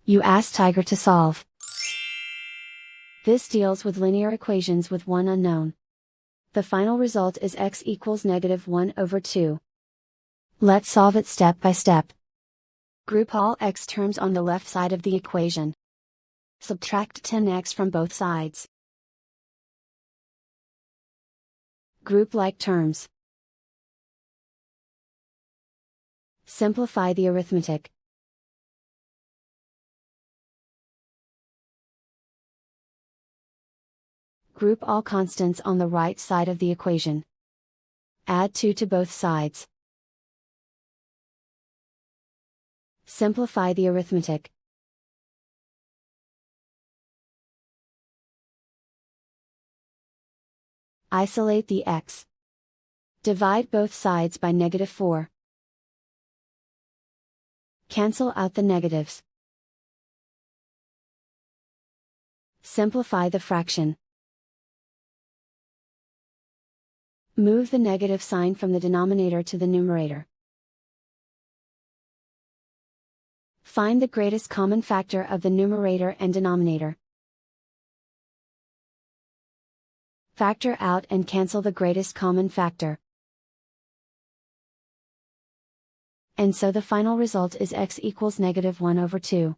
You ask Tiger to solve. This deals with linear equations with one unknown. The final result is x equals -1/2. Let's solve it step by step. Group all x terms on the left side of the equation. Subtract 10x from both sides. Group like terms. Simplify the arithmetic. Group all constants on the right side of the equation. Add 2 to both sides. Simplify the arithmetic. Isolate the x. Divide both sides by -4. Cancel out the negatives. Simplify the fraction. Move the negative sign from the denominator to the numerator. Find the greatest common factor of the numerator and denominator. Factor out and cancel the greatest common factor. And so the final result is x equals -1/2.